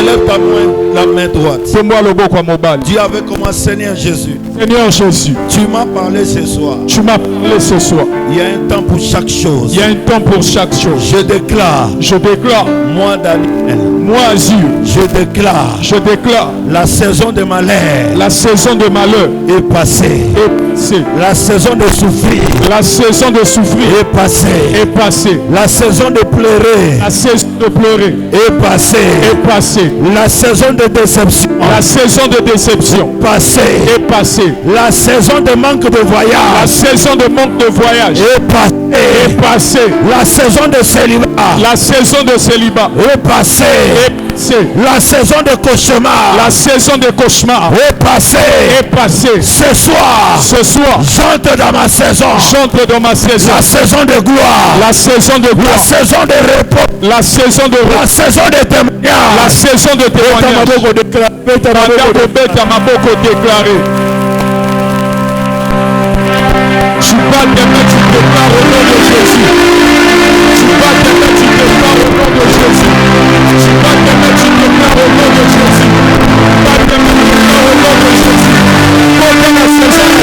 élève ta main, la main droite. C'est moi le beau quoi mobile. Dis avec moi, Seigneur Jésus. Seigneur Jésus. Tu m'as parlé ce soir. Tu m'as parlé ce soir. Il y a un temps pour chaque chose. Il y a un temps pour chaque chose. Je déclare. Je déclare. Moi Daniel. Moi Azur. Je déclare. La saison de malheur. La saison de malheur est passée. La saison de souffrir. La saison de souffrir est passée. Est passée. La saison de pleurer. La saison de pleurer est passée. Est passée. La saison de déception. La saison de déception passée. Est passée. La saison de manque de voyage. La saison de manque de voyage est passée. Est passée. La saison de célibat. La saison de célibat est passée. Est passée. La saison de cauchemar. La saison de cauchemar est passée. Est passée. Ce soir, j'entre dans ma saison. J'entre dans ma saison. La saison de gloire. La saison de gloire. La saison de repos. La saison de repos. La saison de témoignage. La saison de témoignage. Déclaré. Tu bats tes mains, tu déclares au nom de Jésus. Tu bats tes mains, tu déclares au nom de Jésus. Tu bats tes mains, tu déclares au nom de Jésus. Bats tes mains, tu déclares au nom de Jésus. Pendant la saison de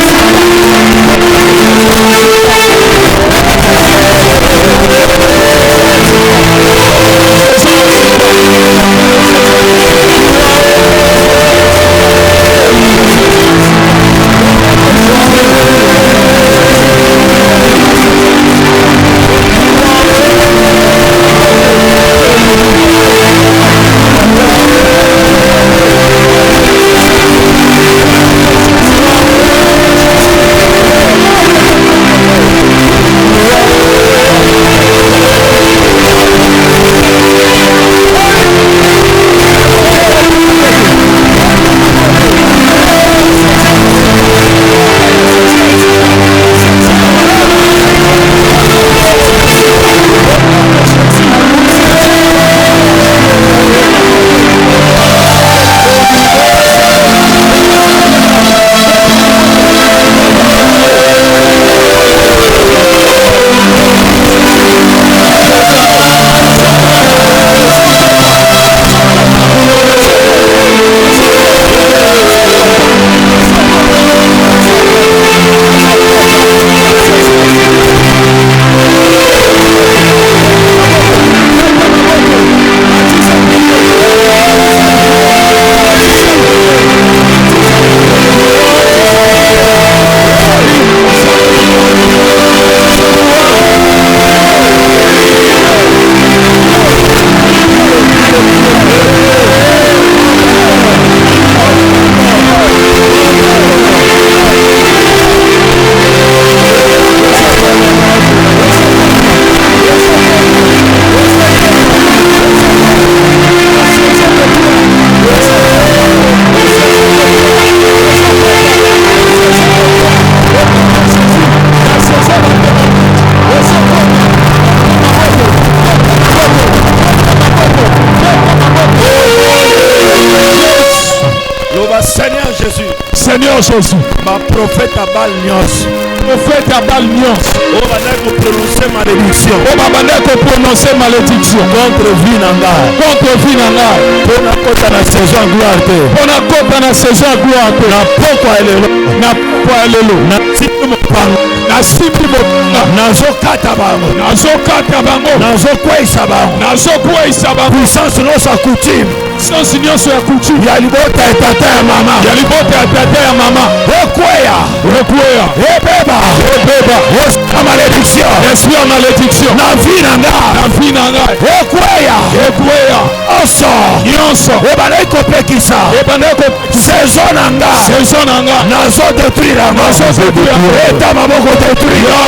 Jésus. Ma prophète à Baal Nyos. Prophète à Baal Nyos. Oh, vous prononcez malédiction. Oh, vous prononcez malédiction. Contre Vinanga. Contre Vinanga. Pour la côte à la saison gloire. Pour la côte à la saison gloire. Na pourquoi elle est là. Na pourquoi elle est là. Na sipi mopanga. Na sipi mopanga. Nazo kata bango. Nazo kata bango. Nazo kwesa bango. Nazo kwesa bango. Puissance non sa coutume. Sans nyonso ya coutume. Ya libota ya tata ya mama. Ya libota ya tata ya mama. Ekweya. Ekweya. Ebeba. Ebeba. La malédiction. Esprit en malédiction. Na vinanga. Na vinanga. Ekweya. Ekweya. Oso. Nyonso. Ebana ikopekisa. Ebana ikopekisa. Saison nanga. Saison nanga. Nazo détruire. Nazo détruire. Eta maboko détruire.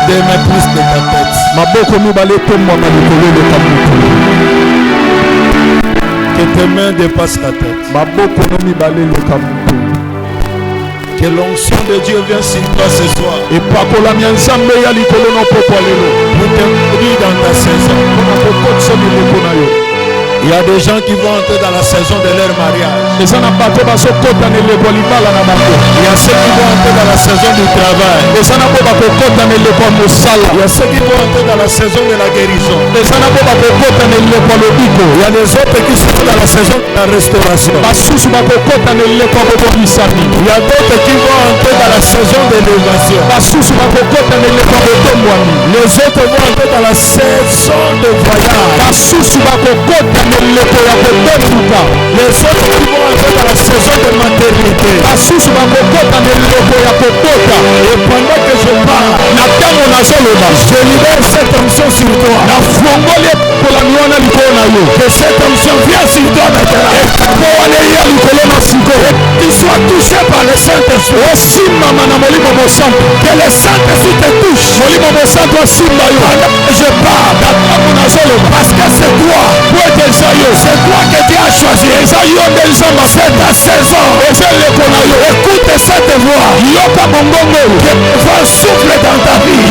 Des mains plus de ta tête. Que tes mains dépassent ta tête. Que l'onction de Dieu vienne sur toi ce soir. Et pas pour la mienne, ça me y a l'icône non pour pour t'introduire dans ta saison. Il y a des gens qui vont entrer dans la saison de leur mariage. Il y a ceux qui vont entrer dans la saison du travail. Il y a ceux qui vont entrer dans la saison de la guérison. Il y a les autres qui sont dans la saison de la restauration. Il y a d'autres qui vont entrer dans la saison de l'élévation. Les autres vont entrer dans la saison de voyage. Les autres qui vont entrer dans la saison de maternité. Et pendant que je parle, je libère cette onction sur toi. Que cette onction vienne sur toi maintenant. Et tu sois touché par le Saint-Esprit. Que le Saint-Esprit te touche. Je parle parce que c'est toi. C'est toi que Dieu a choisi. C'est ta saison. Écoute cette voix. Que va souffler dans ta vie.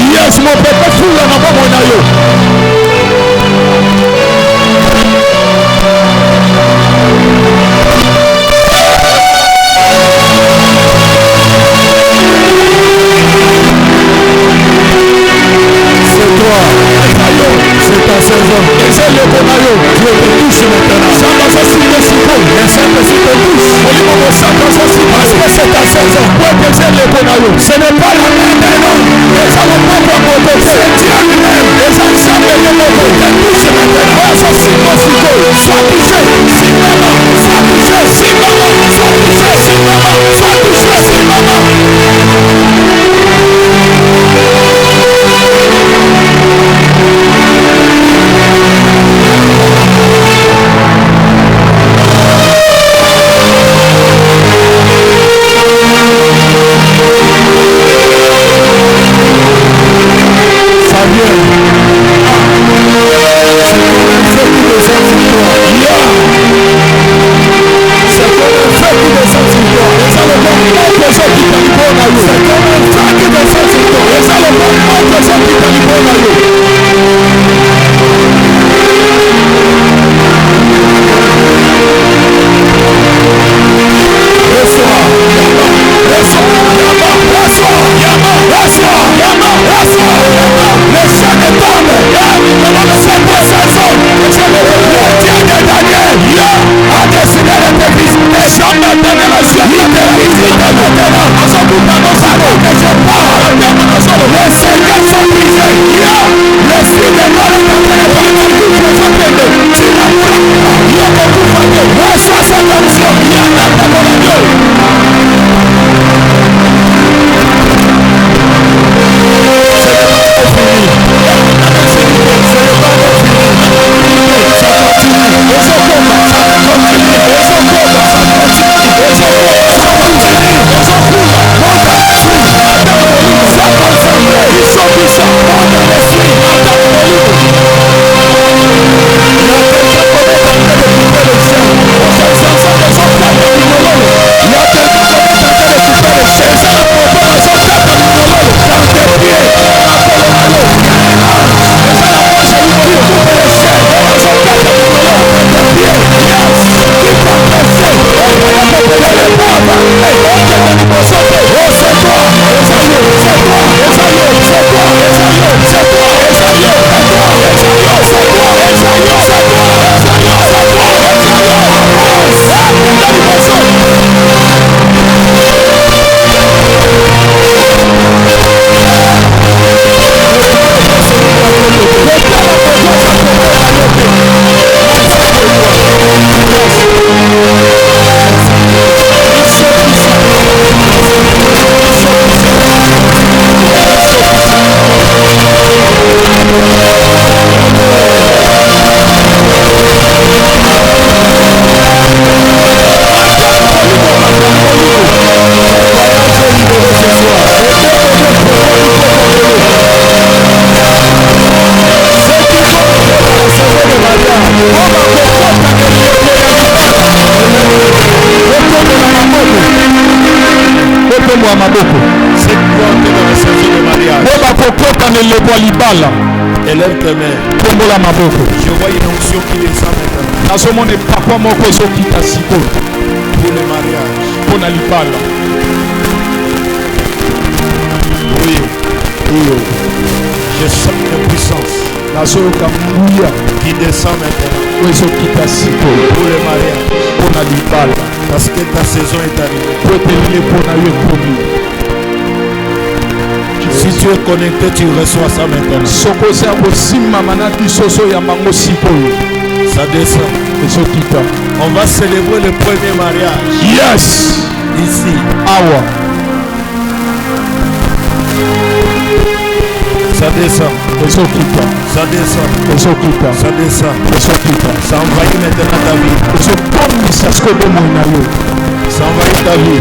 C'est toi. C'est ta saison. Dieu te touche maintenant. Le Saint-Esprit te touche. Parce que c'est ta saison. Ce n'est pas la main d'un homme. C'est Dieu lui-même. Les ensembles de l'homme te touche maintenant. Sois touché. Sois touché. Élève tes mains. Je vois une onction qui descend maintenant. Pour le mariage. Oui. Je sens une puissance qui descend maintenant. Pour le mariage. Parce que ta saison est arrivée. Si tu es connecté, tu reçois ça maintenant. Ça descend. On va célébrer le premier mariage. Yes. Ici. Awa. Ça descend. Ça descend. Ça descend. Ça envahit maintenant ta vie. Ça envahit ta vie.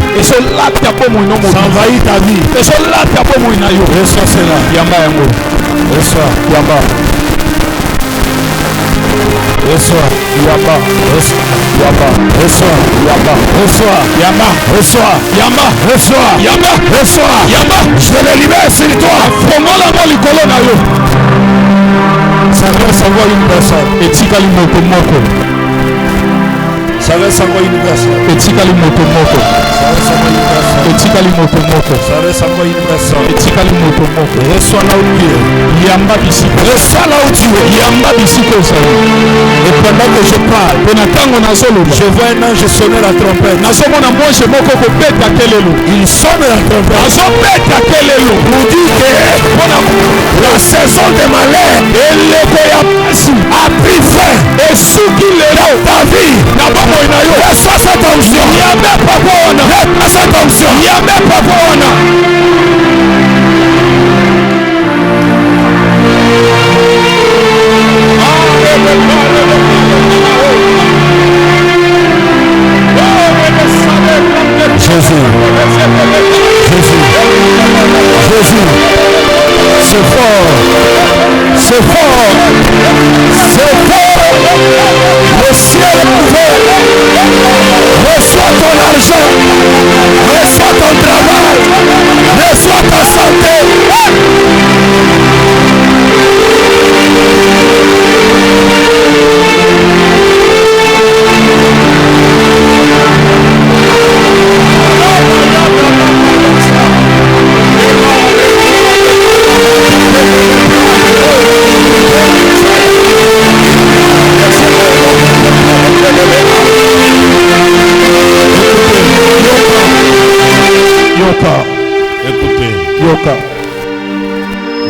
Ça envahit ta vie. Reçois cela. Reçois. Reçois. Je le libère sur toi. Ça va savoir une personne. Ça va savoir une personne. Reçois là où tu es. Reçois là où tu es. Et pendant que je parle, je vois un ange sonner la trompette. Il sonne la trompette. Pour dire que la saison des malheurs a pris fin. Et ce qu'il est dans ta vie, reçois cette onction. Reçois cette onction. Jésus. C'est fort. Le ciel est ouvert. Reçois ton argent. Reçois ton travail. Reçois ta santé.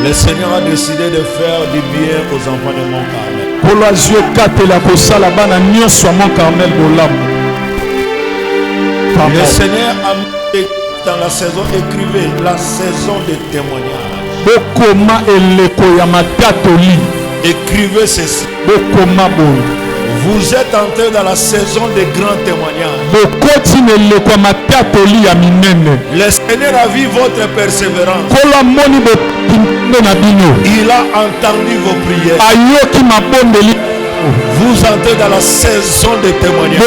Le Seigneur a décidé de faire du bien aux enfants de mon Carmel. Le Seigneur a mis dans la saison, écrivez la saison des témoignages. Écrivez ceci. Vous êtes entrés dans la saison des grands témoignages. Le Seigneur a vu votre persévérance. Il a entendu vos prières. Vous entrez dans la saison des témoignages.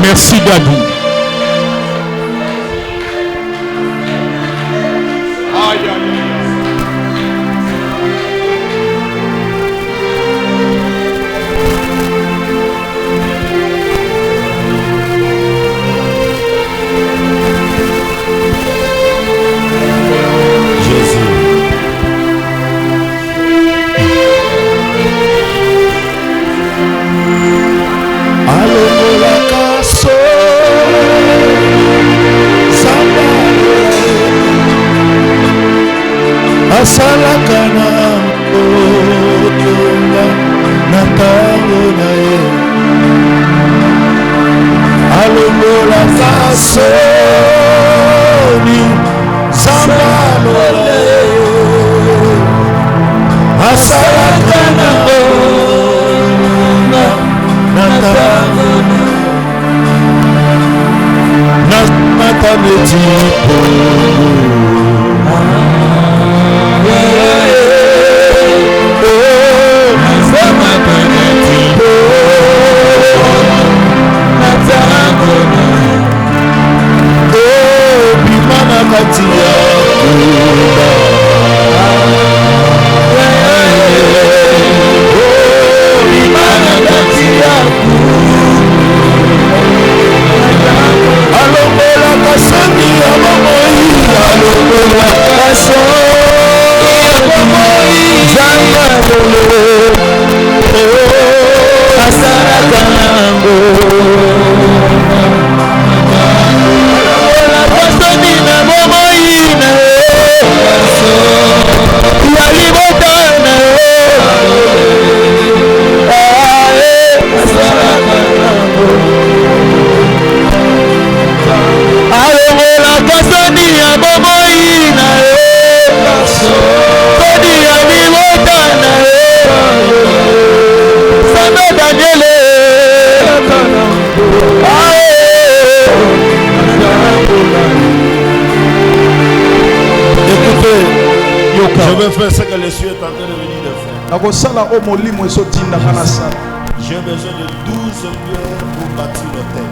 Merci Daddy. Asalakana otunga natabona ye alongola kasoni zambalole asalakana otunga natabona natabetipo Katia devenir des frères. J'ai besoin de 12 pierres pour bâtir l'autel.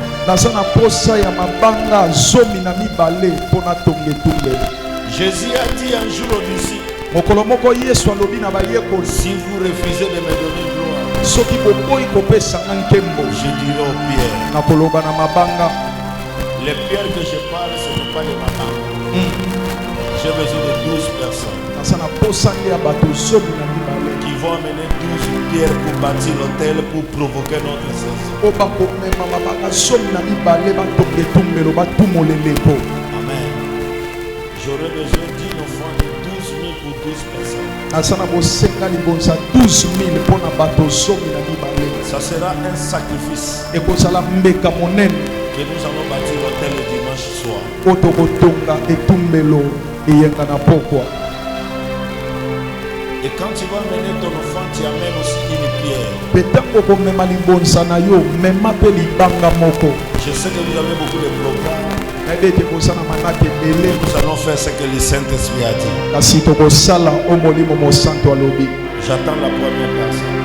Jésus a dit un jour aux disciples, si vous refusez de me donner gloire, je dirai aux pierres. Les pierres que je parle, ce n'est pas les mamans. J'ai besoin de 12 personnes qui vont amener 12 pierres pour bâtir l'autel, pour provoquer notre saison. Amen. J'aurais besoin d'une offrande de 12 000 pour 12 personnes. Ça sera un sacrifice que nous allons bâtir l'autel le dimanche soir. Et quand tu vas mener ton offrande, tu amènes aussi une pierre. Je sais que vous avez beaucoup de programmes. Nous allons faire ce que le Saint-Esprit a dit. J'attends la première personne.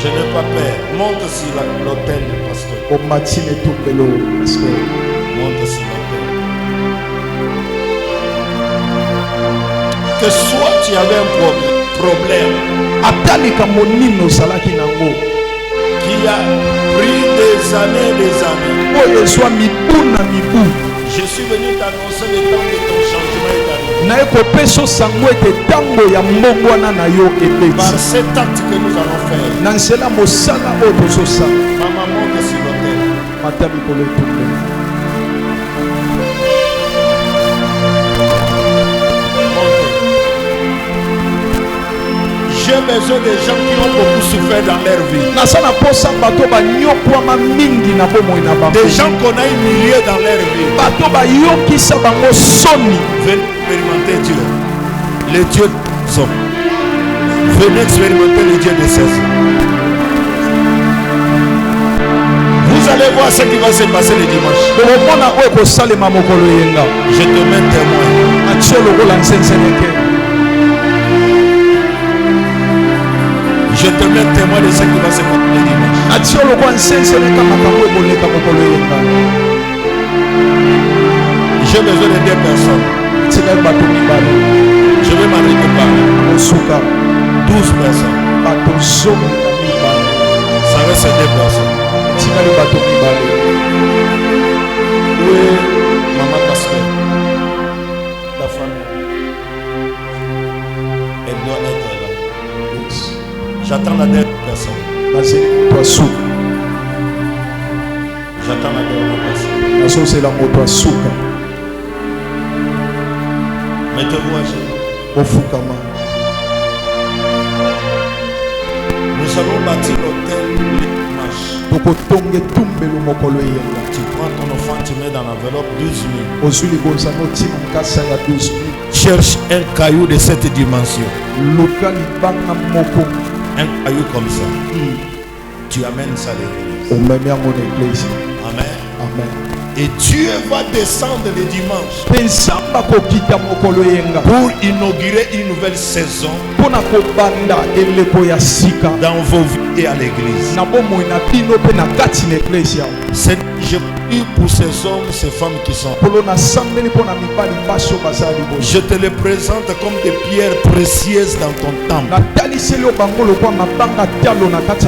Je n'ai pas peur. Monte sur l'autel, pasteur. Monte sur l'autel. Que soit tu avais un problème qui a pris des années. Je suis venu t'annoncer le temps de ton changement est arrivé. Par cet acte que nous allons faire, maman monte sur l'autel. J'ai besoin des gens qui ont beaucoup souffert dans leur vie. Des gens qu'on a humiliés dans leur vie. Venez expérimenter Dieu. Le Dieu de son. Venez expérimenter le Dieu de ses. Vous allez voir ce qui va se passer le dimanche. Je te mets témoin. Je te mets témoin de ce qui va se passer le dimanche. J'ai besoin de 2 personnes. Je vais m'arrêter par 12 personnes. Ça reste 2 personnes. Oui, maman pasteur. Ta famille. Elle doit être là. J'attends la dernière personne. J'attends la dernière personne. Mettez-vous à genoux. Nous allons bâtir l'autel le dimanche. Tu prends ton enfant, tu mets dans l'enveloppe 12 000. Cherche un caillou de cette dimension. Un caillou comme ça. Tu amènes ça à l'église. Amen. Et Dieu va descendre le dimanche pour inaugurer une nouvelle saison dans vos vies et à l'église. Je prie pour ces hommes, ces femmes qui sont. Je te les présente comme des pierres précieuses dans ton temple.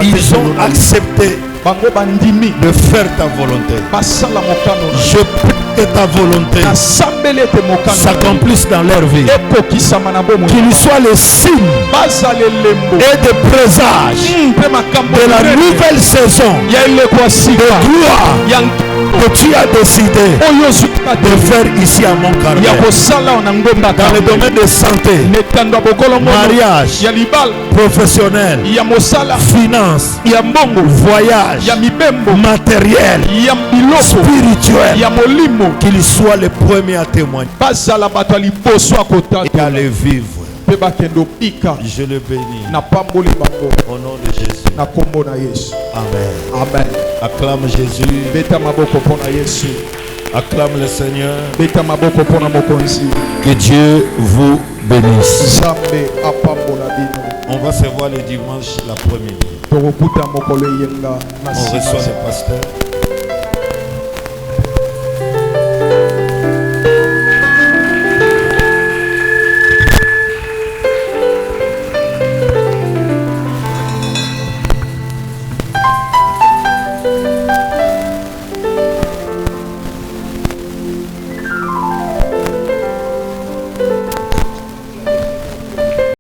Ils ont accepté de faire ta volonté. Je prie que ta volonté s'accomplisse dans leur vie. Qu'il soit le signe et de présage de la nouvelle saison de gloire que tu as décidé de faire ici à Montcarmel. Dans le domaine de santé, mariage, professionnel, finance, voyage, matériel, spirituel, qu'il soit le premier à témoigner et à le vivre. Je le bénis au nom de Jésus. Amen. Acclame Jésus. Acclame le Seigneur. Que Dieu vous bénisse. On va se voir le dimanche l'après-midi. On reçoit le pasteur.